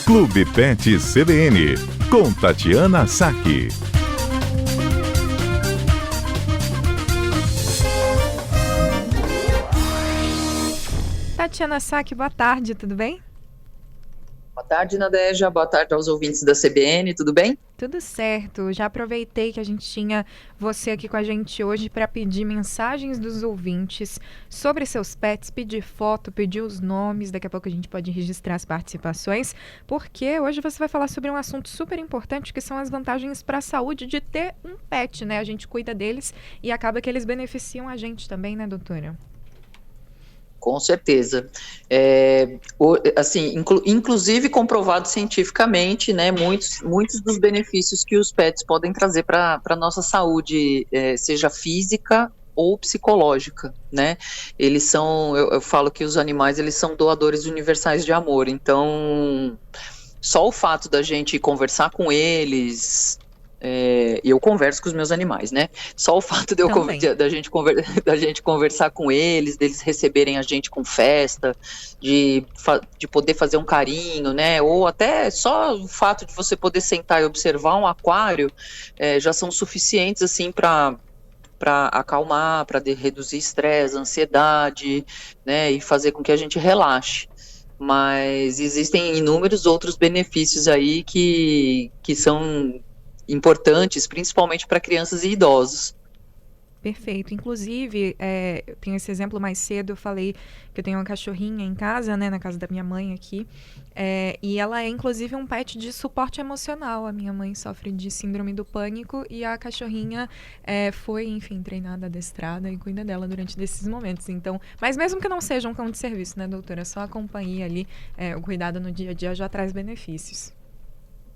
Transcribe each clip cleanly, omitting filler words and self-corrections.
Clube Pet CBN, com Tatiana Saque. Tatiana Saque, boa tarde, tudo bem? Boa tarde, Nadeja. Boa tarde aos ouvintes da CBN, tudo bem? Tudo certo. Já aproveitei que a gente tinha você aqui com a gente hoje para pedir mensagens dos ouvintes sobre seus pets, pedir foto, pedir os nomes. Daqui a pouco a gente pode registrar as participações, porque hoje você vai falar sobre um assunto super importante, que são as vantagens para a saúde de ter um pet, né? A gente cuida deles e acaba que eles beneficiam a gente também, né, doutora? Com certeza. Assim, inclusive comprovado cientificamente, né, muitos dos benefícios que os pets podem trazer para a nossa saúde, seja física ou psicológica, né? Eles são, eu falo que os animais, eles são doadores universais de amor, então só o fato da gente conversar com eles, eu converso com os meus animais, né? Só o fato da gente conversar com eles, deles receberem a gente com festa, de poder fazer um carinho, né? Ou até só o fato de você poder sentar e observar um aquário, já são suficientes, assim, para acalmar, para reduzir estresse, ansiedade, né? E fazer com que a gente relaxe. Mas existem inúmeros outros benefícios aí que são importantes, principalmente para crianças e idosos. Perfeito. Inclusive, eu tenho esse exemplo mais cedo, eu falei que eu tenho uma cachorrinha em casa, né, na casa da minha mãe aqui, e ela é inclusive um pet de suporte emocional. A minha mãe sofre de síndrome do pânico e a cachorrinha foi, enfim, treinada, adestrada e cuida dela durante desses momentos. Então, mas mesmo que não seja um cão de serviço, né, doutora, só a companhia ali, o cuidado no dia a dia já traz benefícios.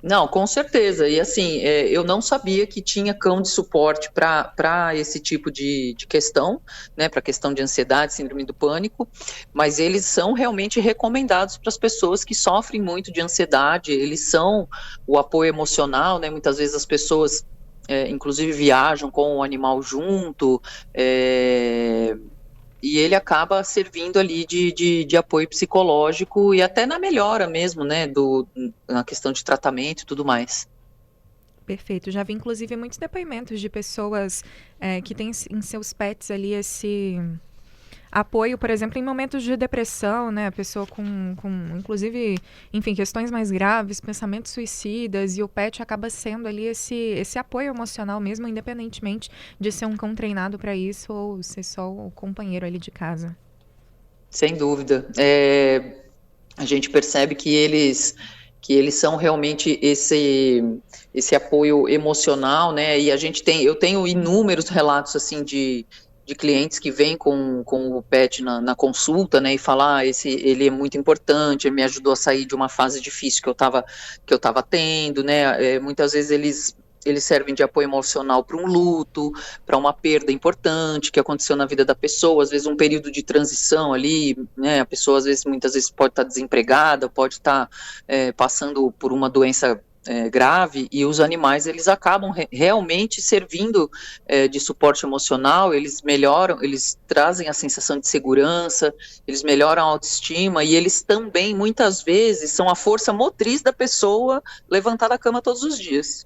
Não, com certeza. E assim, eu não sabia que tinha cão de suporte para esse tipo de questão, né? Para questão de ansiedade, síndrome do pânico, mas eles são realmente recomendados para as pessoas que sofrem muito de ansiedade, eles são o apoio emocional, né? Muitas vezes as pessoas, inclusive, viajam com o animal junto, e ele acaba servindo ali de apoio psicológico e até na melhora mesmo, né, na questão de tratamento e tudo mais. Perfeito. Já vi, inclusive, muitos depoimentos de pessoas que têm em seus pets ali esse apoio, por exemplo, em momentos de depressão, né? A pessoa com inclusive, enfim, questões mais graves, pensamentos suicidas, e o pet acaba sendo ali esse apoio emocional mesmo, independentemente de ser um cão treinado para isso ou ser só o companheiro ali de casa. Sem dúvida. A gente percebe que eles são realmente esse apoio emocional, né? E eu tenho inúmeros relatos assim de clientes que vêm com o pet na consulta, né, e falar, ele é muito importante, ele me ajudou a sair de uma fase difícil que eu tava tendo, né, muitas vezes eles servem de apoio emocional para um luto, para uma perda importante que aconteceu na vida da pessoa, às vezes um período de transição ali, né, a pessoa muitas vezes pode estar desempregada, pode estar passando por uma doença grave, e os animais, eles acabam realmente servindo de suporte emocional, eles melhoram, eles trazem a sensação de segurança, eles melhoram a autoestima, e eles também, muitas vezes, são a força motriz da pessoa levantar da cama todos os dias.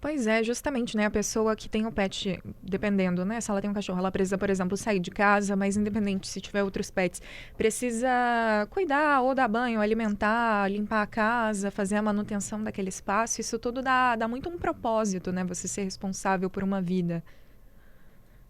Pois é, justamente, né? A pessoa que tem o pet, dependendo, né? Se ela tem um cachorro, ela precisa, por exemplo, sair de casa, mas independente se tiver outros pets, precisa cuidar ou dar banho, alimentar, limpar a casa, fazer a manutenção daquele espaço. Isso tudo dá muito um propósito, né? Você ser responsável por uma vida.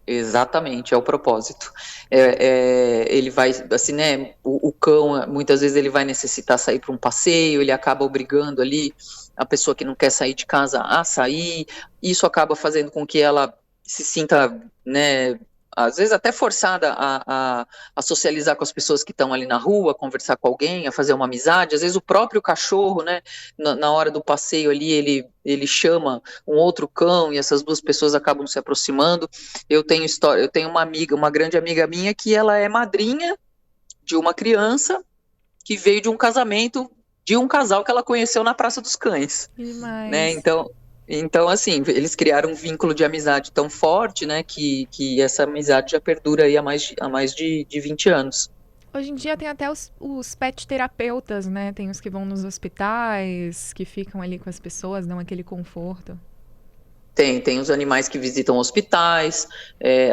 Exatamente, é o propósito. Ele vai, assim, né, o cão, muitas vezes ele vai necessitar sair para um passeio, ele acaba obrigando ali a pessoa que não quer sair de casa a sair, isso acaba fazendo com que ela se sinta, né, às vezes até forçada a socializar com as pessoas que estão ali na rua, a conversar com alguém, a fazer uma amizade. Às vezes o próprio cachorro, né, na hora do passeio ali, ele chama um outro cão e essas duas pessoas acabam se aproximando. Eu tenho uma amiga, uma grande amiga minha, que ela é madrinha de uma criança que veio de um casamento de um casal que ela conheceu na Praça dos Cães, Demais. né, então, assim, eles criaram um vínculo de amizade tão forte, né, que essa amizade já perdura aí há mais de 20 anos. Hoje em dia tem até os pet terapeutas, né? Tem os que vão nos hospitais, que ficam ali com as pessoas, dão aquele conforto. Tem os animais que visitam hospitais,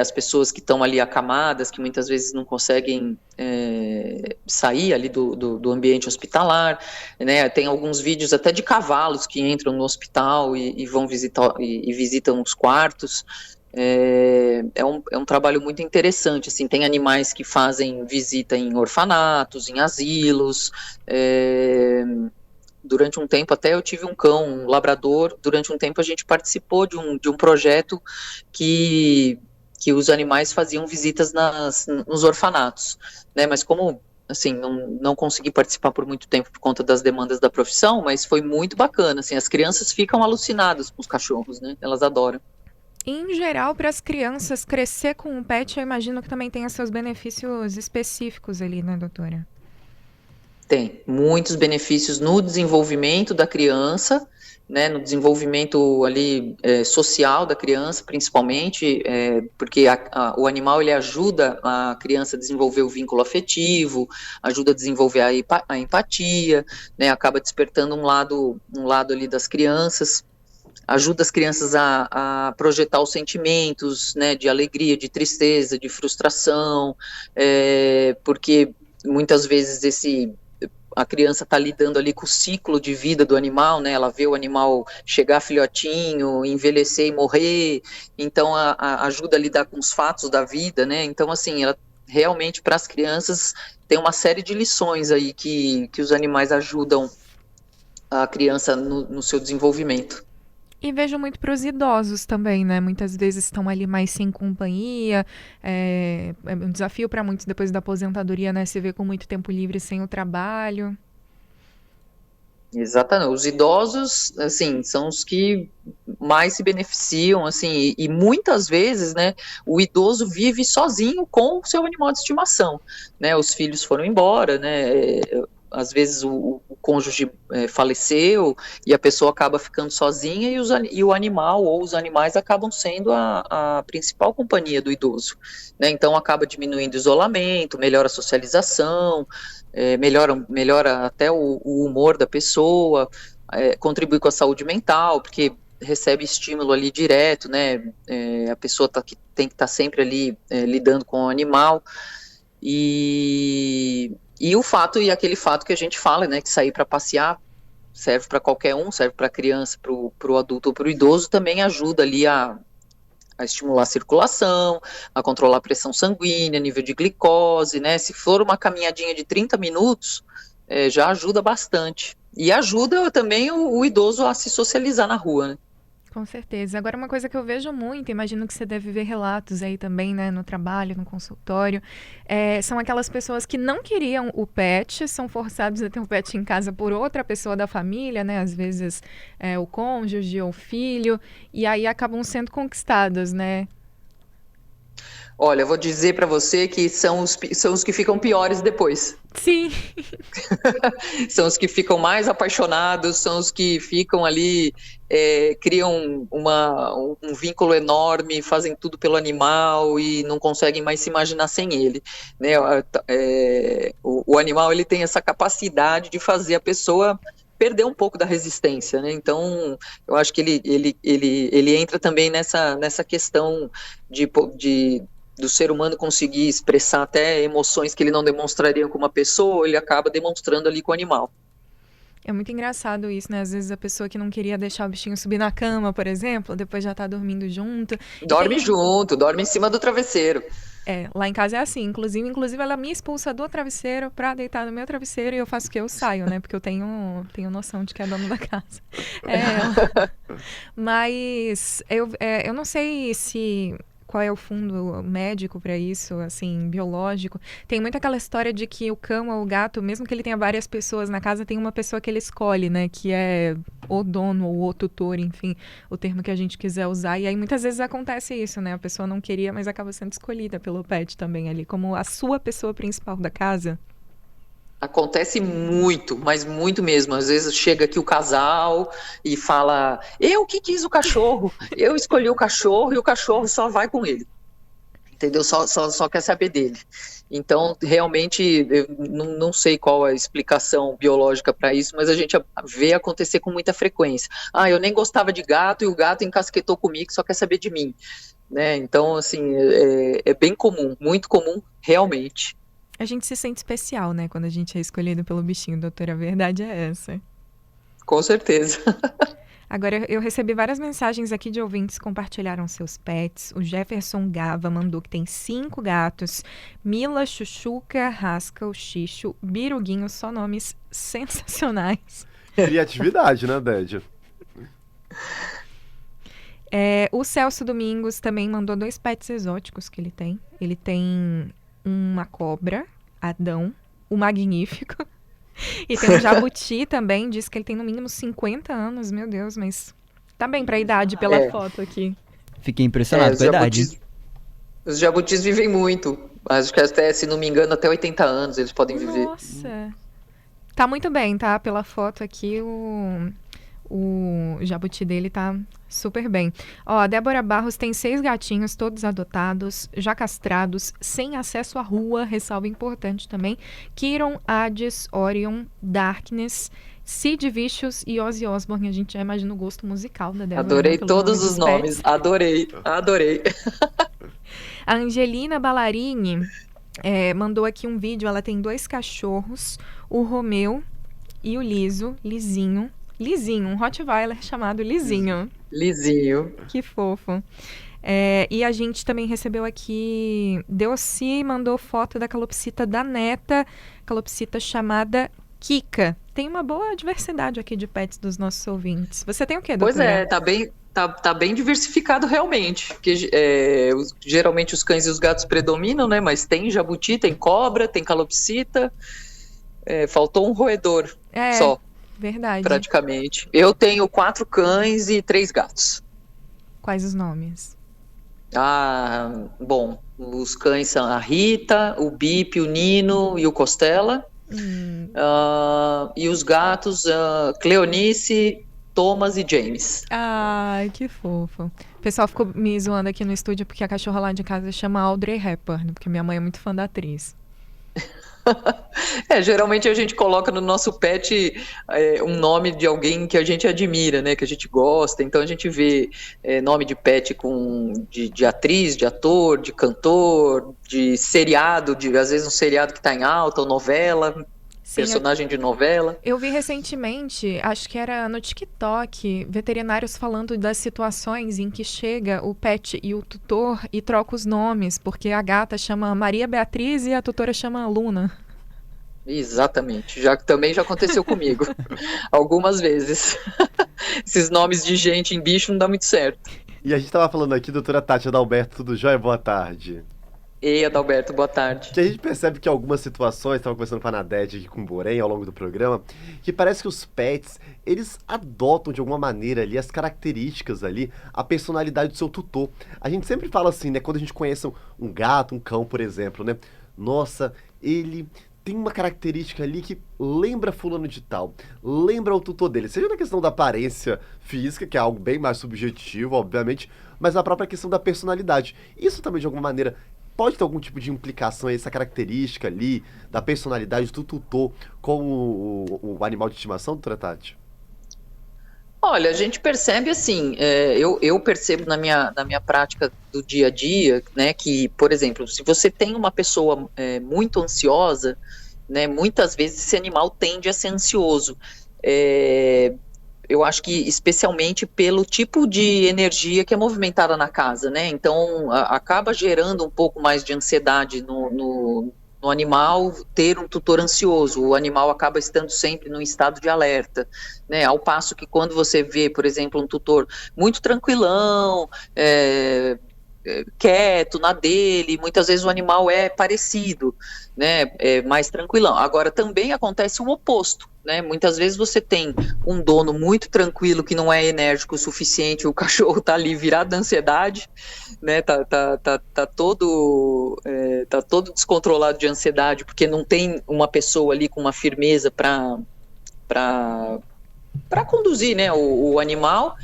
as pessoas que estão ali acamadas, que muitas vezes não conseguem sair ali do ambiente hospitalar, né? Tem alguns vídeos até de cavalos que entram no hospital e vão visitar e visitam os quartos. É um trabalho muito interessante, assim, tem animais que fazem visita em orfanatos, em asilos. Durante um tempo, até eu tive um cão, um labrador. Durante um tempo a gente participou de um projeto que os animais faziam visitas nos orfanatos, né? Mas como, assim, não consegui participar por muito tempo por conta das demandas da profissão, mas foi muito bacana, assim, as crianças ficam alucinadas com os cachorros, né? Elas adoram. Em geral, para as crianças, crescer com um pet, eu imagino que também tenha seus benefícios específicos ali, né, doutora? Tem muitos benefícios no desenvolvimento da criança, né, no desenvolvimento ali social da criança, principalmente, porque o animal ele ajuda a criança a desenvolver o vínculo afetivo, ajuda a desenvolver a empatia, né, acaba despertando um lado ali das crianças, ajuda as crianças a projetar os sentimentos, né, de alegria, de tristeza, de frustração, porque muitas vezes a criança está lidando ali com o ciclo de vida do animal, né? Ela vê o animal chegar filhotinho, envelhecer e morrer, então ajuda a lidar com os fatos da vida, né? Então, assim, ela realmente, para as crianças, tem uma série de lições aí que os animais ajudam a criança no seu desenvolvimento. E vejo muito para os idosos também, né? Muitas vezes estão ali mais sem companhia. É um desafio para muitos depois da aposentadoria, né? Se ver com muito tempo livre sem o trabalho. Exatamente. Os idosos, assim, são os que mais se beneficiam, assim, e muitas vezes, né, o idoso vive sozinho com o seu animal de estimação, né? Os filhos foram embora, né? Às vezes o cônjuge faleceu e a pessoa acaba ficando sozinha e o animal ou os animais acabam sendo a principal companhia do idoso, né? Então acaba diminuindo o isolamento, melhora a socialização, melhora até o humor da pessoa, contribui com a saúde mental, porque recebe estímulo ali direto, né? A pessoa tem que estar sempre ali lidando com o animal. E aquele fato que a gente fala, né, que sair para passear serve para qualquer um, serve para a criança, para o adulto ou para o idoso, também ajuda ali a estimular a circulação, a controlar a pressão sanguínea, nível de glicose, né? Se for uma caminhadinha de 30 minutos, já ajuda bastante. E ajuda também o idoso a se socializar na rua, né? Com certeza. Agora, uma coisa que eu vejo muito, imagino que você deve ver relatos aí também, né, no trabalho, no consultório, são aquelas pessoas que não queriam o pet, são forçados a ter um pet em casa por outra pessoa da família, né, às vezes o cônjuge ou o filho, e aí acabam sendo conquistadas, né? Olha, eu vou dizer para você que são os que ficam piores depois. Sim. São os que ficam mais apaixonados, são os que ficam ali, criam um vínculo enorme, fazem tudo pelo animal e não conseguem mais se imaginar sem ele, né? O animal ele tem essa capacidade de fazer a pessoa perder um pouco da resistência, né? Então, eu acho que ele entra também nessa questão do ser humano conseguir expressar até emoções que ele não demonstraria com uma pessoa, ele acaba demonstrando ali com o animal. É muito engraçado isso, né? Às vezes a pessoa que não queria deixar o bichinho subir na cama, por exemplo, depois já tá dormindo junto. Dorme junto, dorme em cima do travesseiro. Lá em casa é assim. Inclusive ela me expulsa do travesseiro pra deitar no meu travesseiro e eu faço o que eu saio, né? Porque eu tenho noção de que é dono da casa. Mas eu não sei qual é o fundo médico para isso, assim, biológico. Tem muito aquela história de que o cão ou o gato, mesmo que ele tenha várias pessoas na casa, tem uma pessoa que ele escolhe, né? Que é o dono ou o tutor, enfim, o termo que a gente quiser usar. E aí muitas vezes acontece isso, né? A pessoa não queria, mas acaba sendo escolhida pelo pet também ali, como a sua pessoa principal da casa. Acontece muito, mas muito mesmo. Às vezes chega aqui o casal e fala: eu que quis o cachorro, eu escolhi o cachorro e o cachorro só vai com ele. entendeu? Só quer saber dele. Então, realmente, eu não sei qual a explicação biológica para isso, mas a gente vê acontecer com muita frequência. Ah, eu nem gostava de gato e o gato encasquetou comigo, só quer saber de mim, né? Então, assim, é bem comum, muito comum, realmente. A gente se sente especial, né, quando a gente é escolhido pelo bichinho, doutora. A verdade é essa. Com certeza. Agora, eu recebi várias mensagens aqui de ouvintes que compartilharam seus pets. O Jefferson Gava mandou que tem 5 gatos. Mila, Chuchuca, Rascal, Xixo, Biruguinho, só nomes sensacionais. Criatividade, né, Dédia? O Celso Domingos também mandou 2 pets exóticos que ele tem. Ele tem uma cobra, Adão, o Magnífico. E tem um jabuti também, diz que ele tem no mínimo 50 anos, meu Deus, mas tá bem pra idade pela foto aqui. Fiquei impressionado com a idade. Os jabutis vivem muito, acho que até, se não me engano, até 80 anos eles podem viver. Nossa, tá muito bem, tá? Pela foto aqui, o jabuti dele tá super bem. Ó, a Débora Barros tem 6 gatinhos, todos adotados, já castrados, sem acesso à rua, ressalva importante também. Kiron, Hades, Orion, Darkness, Sid Vicious e Ozzy Osbourne. A gente já imagina o gosto musical da Débora. Adorei todos os nomes, adorei. A Angelina Ballarini mandou aqui um vídeo, ela tem 2 cachorros, o Romeu e o Lizinho, um Rottweiler chamado Lizinho. Lizinho. Que fofo. E a gente também recebeu aqui, Deossi mandou foto da calopsita da neta, calopsita chamada Kika. Tem uma boa diversidade aqui de pets dos nossos ouvintes. Você tem o quê, doutora? Pois é, tá bem diversificado realmente, porque geralmente os cães e os gatos predominam, né, mas tem jabuti, tem cobra, tem calopsita, faltou um roedor só. Verdade. Praticamente. Eu tenho 4 cães e 3 gatos. Quais os nomes? Bom, os cães são a Rita, o Bip, o Nino e o Costela. E os gatos, Cleonice, Thomas e James. Ai, que fofo. O pessoal ficou me zoando aqui no estúdio porque a cachorra lá de casa chama Audrey Hepburn, porque minha mãe é muito fã da atriz. Geralmente a gente coloca no nosso pet um nome de alguém que a gente admira, né, que a gente gosta, então a gente vê nome de pet de atriz, de ator, de cantor, de seriado, às vezes um seriado que está em alta, ou novela, sim, personagem de novela. Eu vi recentemente, acho que era no TikTok, veterinários falando das situações em que chega o pet e o tutor e troca os nomes, porque a gata chama Maria Beatriz e a tutora chama Luna. Exatamente, também já aconteceu comigo, algumas vezes. Esses nomes de gente em bicho não dá muito certo. E a gente estava falando aqui, doutora Tati Adalberto, tudo jóia? Boa tarde. Ei, Adalberto, boa tarde. Que a gente percebe que algumas situações, estava conversando com a Nadete aqui com o Borém ao longo do programa, que parece que os pets, eles adotam de alguma maneira ali as características ali, a personalidade do seu tutor. A gente sempre fala assim, né, quando a gente conhece um gato, um cão, por exemplo, né, nossa, ele tem uma característica ali que lembra fulano de tal, lembra o tutor dele, seja na questão da aparência física, que é algo bem mais subjetivo, obviamente, mas na própria questão da personalidade. Isso também, de alguma maneira, pode ter algum tipo de implicação, essa característica ali, da personalidade do tutor com o animal de estimação, doutora Tati? Olha, a gente percebe assim, eu percebo na minha prática do dia a dia, né, que, por exemplo, se você tem uma pessoa muito ansiosa, né, muitas vezes esse animal tende a ser ansioso. Eu acho que especialmente pelo tipo de energia que é movimentada na casa, né? Então acaba gerando um pouco mais de ansiedade no animal ter um tutor ansioso. O animal acaba estando sempre num estado de alerta, né? Ao passo que quando você vê, por exemplo, um tutor muito tranquilão, quieto na dele, muitas vezes o animal é parecido, né, mais tranquilão. Agora também acontece o oposto, né, muitas vezes você tem um dono muito tranquilo que não é enérgico o suficiente, o cachorro tá ali virado da ansiedade, né, tá todo descontrolado de ansiedade, porque não tem uma pessoa ali com uma firmeza para conduzir, né, o animal.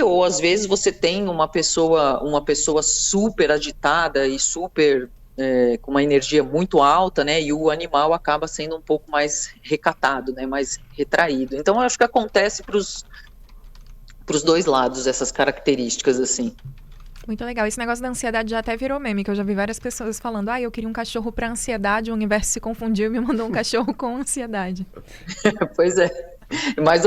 ou às vezes você tem uma pessoa super agitada e super com uma energia muito alta, né? E o animal acaba sendo um pouco mais recatado, né? Mais retraído. Então, eu acho que acontece para os dois lados essas características, assim. Muito legal. Esse negócio da ansiedade já até virou meme, que eu já vi várias pessoas falando, eu queria um cachorro para ansiedade, o universo se confundiu e me mandou um cachorro com ansiedade. Pois é, mais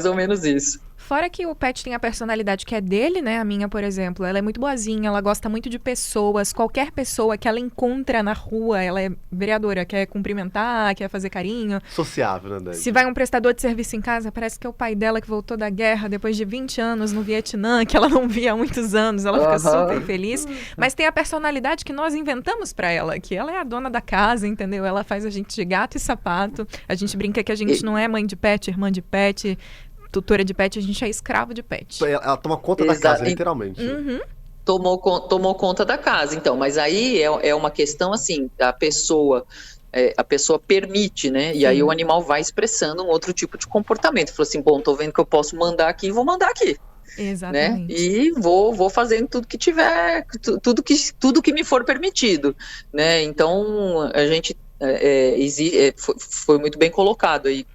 ou menos isso. Fora que o pet tem a personalidade que é dele, né? A minha, por exemplo, ela é muito boazinha, ela gosta muito de pessoas. Qualquer pessoa que ela encontra na rua, ela é vereadora, quer cumprimentar, quer fazer carinho. Sociável, né, Dani? Se vai um prestador de serviço em casa, parece que é o pai dela que voltou da guerra depois de 20 anos no Vietnã, que ela não via há muitos anos. Ela fica super feliz. Mas tem a personalidade que nós inventamos pra ela, que ela é a dona da casa, entendeu? Ela faz a gente de gato e sapato. A gente brinca que a gente não é mãe de pet, irmã de pet, tutora de pet, a gente é escravo de pet. Ela toma conta da casa, literalmente. Uhum. Tomou conta da casa, então. Mas aí é uma questão, assim, a pessoa permite, né? E aí o animal vai expressando um outro tipo de comportamento. Falou assim, bom, tô vendo que eu posso mandar aqui, vou mandar aqui. Exatamente. Né? E vou fazendo tudo que tiver, tudo que me for permitido, né? Então, a gente foi muito bem colocado aí,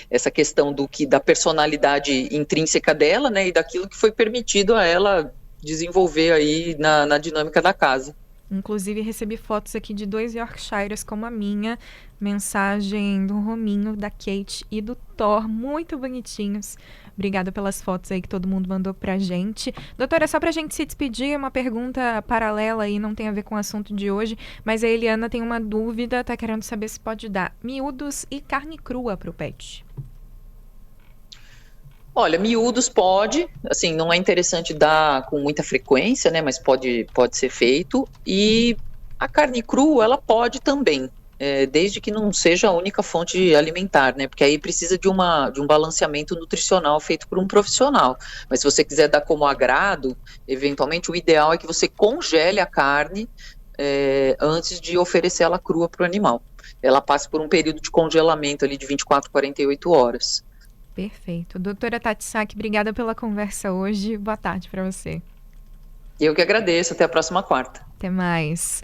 essa questão da personalidade intrínseca dela, né, e daquilo que foi permitido a ela desenvolver aí na dinâmica da casa. Inclusive, recebi fotos aqui de 2 Yorkshires como a minha, mensagem do Rominho, da Kate e do Thor, muito bonitinhos. Obrigada pelas fotos aí que todo mundo mandou pra gente. Doutora, só pra gente se despedir, uma pergunta paralela aí, não tem a ver com o assunto de hoje, mas a Eliana tem uma dúvida, tá querendo saber se pode dar miúdos e carne crua pro pet. Olha, miúdos pode, assim, não é interessante dar com muita frequência, né, mas pode ser feito. E a carne crua, ela pode também, desde que não seja a única fonte alimentar, né, porque aí precisa de um balanceamento nutricional feito por um profissional. Mas se você quiser dar como agrado, eventualmente o ideal é que você congele a carne antes de oferecer ela crua para o animal. Ela passa por um período de congelamento ali de 24 a 48 horas. Perfeito. Doutora Tati Sack, obrigada pela conversa hoje. Boa tarde para você. Eu que agradeço. Até a próxima quarta. Até mais.